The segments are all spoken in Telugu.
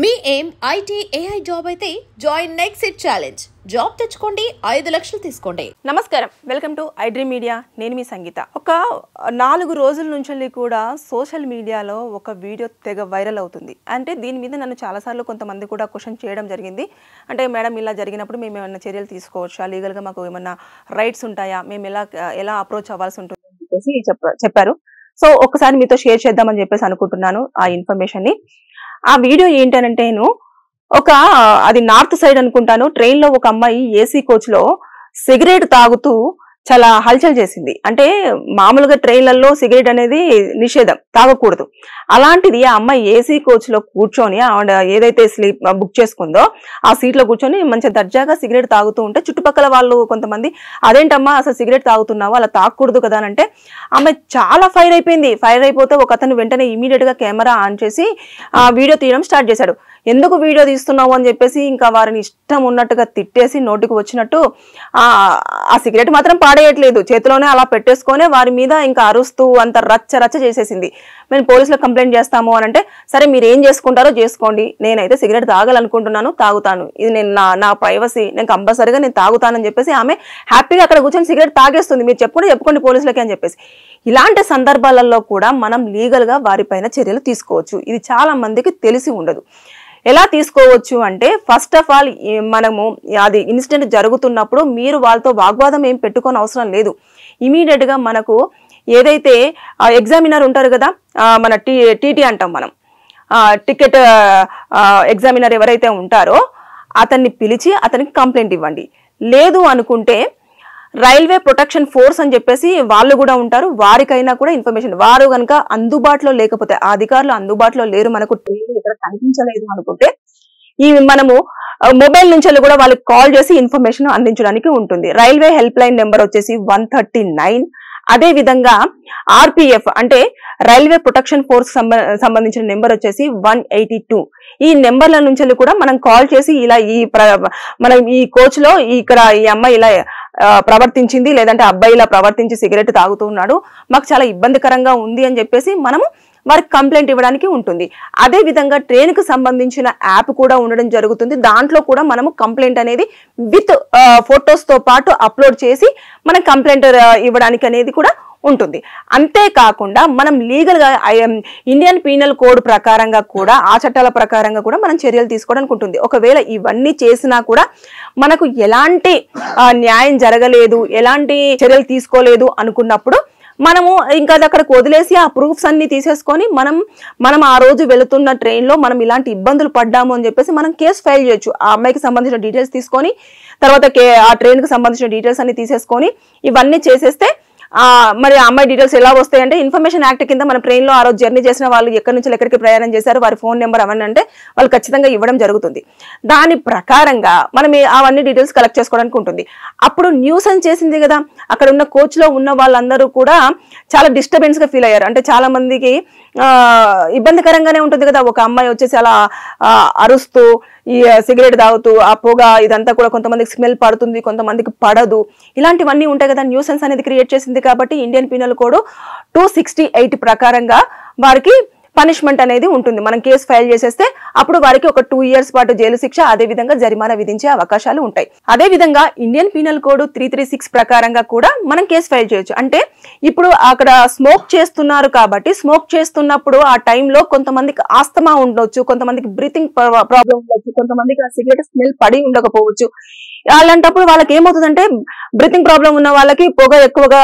మీ ఏం ఐటీ ఏఐ జాబ్ అయితే join next it challenge. Job తెచ్చుకోండి, 5 లక్షలు తీసుకోండి. నమస్కారం, వెల్కమ్ టు ఐడ్రీమ్ మీడియా. నేను మీ సంగీత. ఒక 4 రోజుల నుంచి కూడా సోషల్ మీడియాలో ఒక వీడియో తెగ వైరల్ అవుతుంది. అంటే దీని మీద నన్ను చాలాసార్లు కొంతమంది కూడా క్వశ్చన్ చేయడం జరిగింది. అంటే మేడం ఇలా జరిగినప్పుడు మేము ఏమైనా చర్యలు తీసుకోవచ్చా, లీగల్గా మాకు ఏమన్నా రైట్స్ ఉంటాయా, మేము ఎలా అప్రోచ్ అవ్వాల్సి ఉంటుంది అని చెప్పేసి చెప్పారు. సో ఒకసారి మీతో షేర్ చేద్దామని చెప్పేసి అనుకుంటున్నాను ఆ ఇన్ఫర్మేషన్ని. ఆ వీడియో ఏంటనంటే, అది నార్త్ సైడ్ అనుకుంటాను, ట్రైన్ లో ఒక అమ్మాయి ఏసీ కోచ్ లో సిగరెట్ తాగుతూ చాలా హల్చల్ చేసింది. అంటే మామూలుగా ట్రైన్లలో సిగరెట్ అనేది నిషేధం, తాగకూడదు. అలాంటిది ఆ అమ్మాయి ఏసీ కోచ్ లో కూర్చొని ఏదైతే స్లీప్ బుక్ చేసుకుందో ఆ సీట్ లో కూర్చొని మంచిగా దర్జాగా సిగరెట్ తాగుతూ ఉంటే చుట్టుపక్కల వాళ్ళు కొంతమంది, అదేంటమ్మా అసలు సిగరెట్ తాగుతున్నావు, అలా తాగకూడదు కదా అంటే ఆమె చాలా ఫైర్ అయిపోయింది. ఫైర్ అయిపోతే ఒక అతను వెంటనే ఇమీడియట్ గా కెమెరా ఆన్ చేసి ఆ వీడియో తీయడం స్టార్ట్ చేశాడు. ఎందుకు వీడియో తీస్తున్నావు అని చెప్పేసి ఇంకా వారిని ఇష్టం ఉన్నట్టుగా తిట్టేసి నోటికి వచ్చినట్టు ఆ సిగరెట్ మాత్రం పాడేయట్లేదు, చేతిలోనే అలా పెట్టేసుకొని వారి మీద ఇంకా అరుస్తూ అంత రచ్చ చేసేసింది. మేము పోలీసులకు కంప్లైంట్ చేస్తాము అని అంటే, సరే మీరు ఏం చేసుకుంటారో చేసుకోండి, నేనైతే సిగరెట్ తాగాలనుకుంటున్నాను, తాగుతాను, ఇది నేను నా ప్రైవసీ, నేను కంపల్సరీగా నేను తాగుతానని చెప్పేసి ఆమె హ్యాపీగా అక్కడ కూర్చొని సిగరెట్ తాగేస్తుంది. మీరు చెప్పుకోండి పోలీసులకి అని చెప్పేసి. ఇలాంటి సందర్భాలలో కూడా మనం లీగల్గా వారిపైన చర్యలు తీసుకోవచ్చు. ఇది చాలా మందికి తెలిసి ఉండదు. ఎలా తీసుకోవచ్చు అంటే, ఫస్ట్ ఆఫ్ ఆల్ మనము అది ఇన్సిడెంట్ జరుగుతున్నప్పుడు మీరు వాళ్ళతో వాగ్వాదం ఏం పెట్టుకోని అవసరం లేదు. ఇమీడియట్ గా మనకు ఏదైతే ఎగ్జామినర్ ఉంటారు కదా, మన టీటీ అంటాం మనం, టికెట్ ఎగ్జామినర్ ఎవరైతే ఉంటారో అతన్ని పిలిచి అతనికి కంప్లైంట్ ఇవ్వండి. లేదు అనుకుంటే రైల్వే ప్రొటెక్షన్ ఫోర్స్ అని చెప్పేసి వాళ్ళు కూడా ఉంటారు, వారికైనా కూడా ఇన్ఫర్మేషన్, వారు కనుక అందుబాటులో లేకపోతే, ఆ అధికారులు అందుబాటులో లేరు, మనకు ట్రైన్ ఇక్కడ కనిపించలేదు అనుకుంటే మనము మొబైల్ నుంచి కూడా వాళ్ళకి కాల్ చేసి ఇన్ఫర్మేషన్ అందించడానికి ఉంటుంది. రైల్వే హెల్ప్ లైన్ నెంబర్ వచ్చేసి 139. అదే విధంగా ఆర్పిఎఫ్ అంటే రైల్వే ప్రొటెక్షన్ ఫోర్స్ సంబంధించిన నెంబర్ వచ్చేసి 182. ఈ నెంబర్ల నుంచి కూడా మనం కాల్ చేసి ఇలా మనం ఈ కోచ్ లో ఇక్కడ ఈ అమ్మాయి ఇలా ప్రవర్తించింది, లేదంటే అబ్బాయి ఇలా ప్రవర్తించి సిగరెట్ తాగుతూ ఉన్నాడు, మాకు చాలా ఇబ్బందికరంగా ఉంది అని చెప్పేసి మనము వారికి కంప్లైంట్ ఇవ్వడానికి ఉంటుంది. అదే విధంగా ట్రైన్ కు సంబంధించిన యాప్ కూడా ఉండడం జరుగుతుంది. దాంట్లో కూడా మనము కంప్లైంట్ అనేది విత్ ఫొటోస్ తో పాటు అప్లోడ్ చేసి మనం కంప్లైంట్ ఇవ్వడానికి అనేది కూడా ఉంటుంది. అంతేకాకుండా మనం లీగల్ గా ఇండియన్ పీనల్ కోడ్ ప్రకారంగా కూడా, ఆ చట్టాల ప్రకారంగా కూడా మనం చర్యలు తీసుకోవడానికి ఉంటుంది. ఒకవేళ ఇవన్నీ చేసినా కూడా మనకు ఎలాంటి న్యాయం జరగలేదు, ఎలాంటి చర్యలు తీసుకోలేదు అనుకున్నప్పుడు మనము ఇంకా అది అక్కడికి వదిలేసి ఆ ప్రూఫ్స్ అన్ని తీసేసుకొని మనం ఆ రోజు వెళుతున్న ట్రైన్ లో మనం ఇలాంటి ఇబ్బందులు పడ్డాము అని చెప్పేసి మనం కేసు ఫైల్ చేయొచ్చు. ఆ అమ్మాయికి సంబంధించిన డీటెయిల్స్ తీసుకొని, తర్వాత ఆ ట్రైన్ కి సంబంధించిన డీటెయిల్స్ అన్ని తీసేసుకొని ఇవన్నీ చేసేస్తే మరి ఆ అమ్మాయి డీటెయిల్స్ ఎలా వస్తాయంటే, ఇన్ఫర్మేషన్ యాక్ట్ కింద మన ట్రైన్ లో ఆ రోజు జర్నీ చేసిన వాళ్ళు ఎక్కడి నుంచి ఎక్కడికి ప్రయాణం చేశారు, వారి ఫోన్ నెంబర్ అవన్నీ అంటే వాళ్ళు ఖచ్చితంగా ఇవ్వడం జరుగుతుంది. దాని ప్రకారంగా మనం అవన్నీ డీటెయిల్స్ కలెక్ట్ చేసుకోవడానికి ఉంటుంది. అప్పుడు న్యూసెన్స్ చేసింది కదా, అక్కడ ఉన్న కోచ్ లో ఉన్న వాళ్ళందరూ కూడా చాలా డిస్టర్బెన్స్ గా ఫీల్ అయ్యారు. అంటే చాలా మందికి ఇబ్బందికరంగానే ఉంటుంది కదా, ఒక అమ్మాయి వచ్చేసి అలా అరుస్తూ ఈ సిగరెట్ తాగుతూ ఆ పొగ ఇదంతా కూడా కొంతమందికి స్మెల్ పడుతుంది, కొంతమందికి పడదు, ఇలాంటివన్నీ ఉంటాయి కదా. న్యూసెన్స్ అనేది క్రియేట్ చేసింది కాబట్టి ఇండియన్ పీనల్ కోడ్ 268 ప్రకారంగా వారికి పనిష్మెంట్ అనేది ఉంటుంది. మనం కేసు ఫైల్ చేసేస్తే అప్పుడు వారికి ఒక 2 years పాటు జైలు శిక్ష, అదే విధంగా జరిమానా విధించే అవకాశాలు ఉంటాయి. అదే విధంగా ఇండియన్ పీనల్ కోడ్ 336 ప్రకారంగా కూడా మనం కేసు ఫైల్ చేయొచ్చు. అంటే ఇప్పుడు అక్కడ స్మోక్ చేస్తున్నారు కాబట్టి, స్మోక్ చేస్తున్నప్పుడు ఆ టైంలో కొంతమందికి ఆస్తమా ఉండొచ్చు, కొంతమందికి బ్రీతింగ్ ప్రాబ్లం ఉండొచ్చు, కొంతమందికి ఆ సిగరెట్ స్మెల్ పడి ఉండకపోవచ్చు. అలాంటప్పుడు వాళ్ళకి ఏమవుతుందంటే, బ్రీతింగ్ ప్రాబ్లం ఉన్న వాళ్ళకి పొగ ఎక్కువగా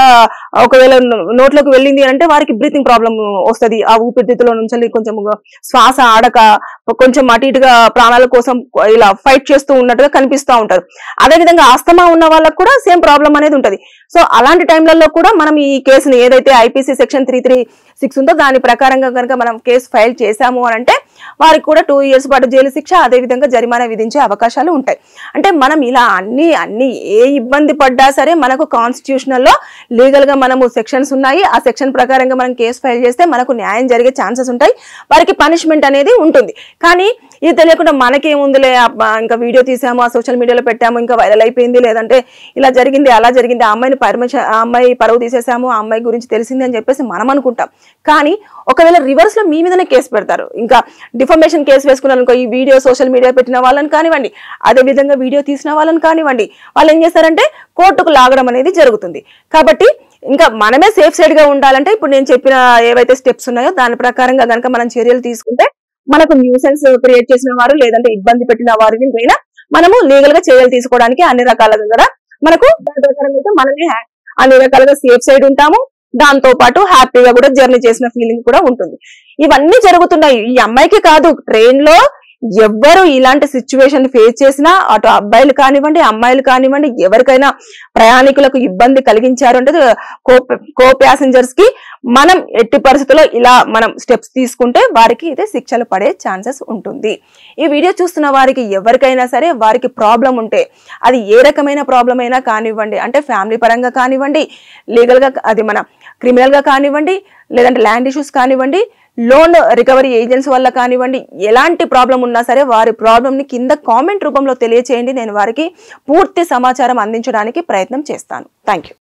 ఒకవేళ నోట్లోకి వెళ్ళింది అంటే వారికి బ్రీతింగ్ ప్రాబ్లం వస్తుంది. ఆ ఊపిరితిత్తులో నుంచి కొంచెం శ్వాస ఆడక కొంచెం అటు ఇటుగా ప్రాణాల కోసం ఇలా ఫైట్ చేస్తూ ఉన్నట్టుగా కనిపిస్తూ ఉంటారు. అదేవిధంగా ఆస్తమా ఉన్న వాళ్ళకు కూడా సేమ్ ప్రాబ్లం అనేది ఉంటుంది. సో అలాంటి టైంలలో కూడా మనం ఈ కేసుని ఏదైతే ఐపీసీ సెక్షన్ 336 ఉందో దాని ప్రకారంగా కనుక మనం కేసు ఫైల్ చేశాము అని అంటే వారికి కూడా 2 years పాటు జైలు శిక్ష, అదే విధంగా జరిమానా విధించే అవకాశాలు ఉంటాయి. అంటే మనం ఇలా అన్ని ఏ ఇబ్బంది పడ్డా సరే మనకు కాన్స్టిట్యూషనల్ లో లీగల్ గా మనము సెక్షన్స్ ఉన్నాయి. ఆ సెక్షన్ ప్రకారంగా మనం కేసు ఫైల్ చేస్తే మనకు న్యాయం జరిగే ఛాన్సెస్ ఉంటాయి, వారికి పనిష్మెంట్ అనేది ఉంటుంది. కానీ ఇది తెలియకుండా మనకేముందిలే ఇంకా వీడియో తీసాము, ఆ సోషల్ మీడియాలో పెట్టాము, ఇంకా వైరల్ అయిపోయింది, లేదంటే ఇలా జరిగింది అలా జరిగింది, ఆ అమ్మాయి పరువు తీసేసాము, ఆ అమ్మాయి గురించి తెలిసింది అని చెప్పేసి మనం అనుకుంటాం. కానీ ఒకవేళ రివర్స్ లో మీ మీదనే కేసు పెడతారు. ఇంకా డిఫమేషన్ కేసు వేసుకున్నారు అనుకో, ఈ వీడియో సోషల్ మీడియా పెట్టిన వాళ్ళని కానివ్వండి, అదే విధంగా వీడియో తీసిన వాళ్ళని కానివ్వండి, వాళ్ళు ఏం చేస్తారంటే కోర్టుకు లాగడం అనేది జరుగుతుంది. కాబట్టి ఇంకా మనమే సేఫ్ సైడ్ గా ఉండాలంటే ఇప్పుడు నేను చెప్పిన ఏవైతే స్టెప్స్ ఉన్నాయో దాని ప్రకారంగా కనుక మనం చర్యలు తీసుకుంటే మనకు న్యూసెన్స్ క్రియేట్ చేసిన వారు లేదంటే ఇబ్బంది పెట్టిన వారిని పైన మనము లీగల్ గా చర్యలు తీసుకోవడానికి అన్ని రకాలుగా కదా మనకు దాని ప్రకారంగా అయితే మనమే అన్ని రకాలుగా సేఫ్ సైడ్ ఉంటాము. దాంతో పాటు హ్యాపీగా కూడా జర్నీ చేసిన ఫీలింగ్ కూడా ఉంటుంది. ఇవన్నీ జరుగుతున్నాయి. ఈ అమ్మాయికి కాదు, ట్రైన్ లో ఎవ్వరు ఇలాంటి సిచ్యువేషన్ ఫేస్ చేసినా అటు అబ్బాయిలు కానివ్వండి అమ్మాయిలు కానివ్వండి ఎవరికైనా ప్రయాణికులకు ఇబ్బంది కలిగించారు అంటే కో ప్యాసింజర్స్ కి మనం ఎట్టి పరిస్థితుల్లో ఇలా మనం స్టెప్స్ తీసుకుంటే వారికి అయితే శిక్షలు పడే ఛాన్సెస్ ఉంటుంది. ఈ వీడియో చూస్తున్న వారికి ఎవరికైనా సరే వారికి ప్రాబ్లం ఉంటే అది ఏ రకమైన ప్రాబ్లం అయినా కానివ్వండి, అంటే ఫ్యామిలీ పరంగా కానివ్వండి, లీగల్ గా అది మన క్రిమినల్ గా కానివ్వండి, లేదంటే ల్యాండ్ ఇష్యూస్ కానివ్వండి, లోన్ రికవరీ ఏజెన్సీ వల్ల కానివ్వండి, ఎలాంటి ప్రాబ్లం ఉన్నా సరే వారి ప్రాబ్లంని కింద కామెంట్ రూపంలో తెలియచేయండి. నేను వారికి పూర్తి సమాచారం అందించడానికి ప్రయత్నం చేస్తాను. Thank you.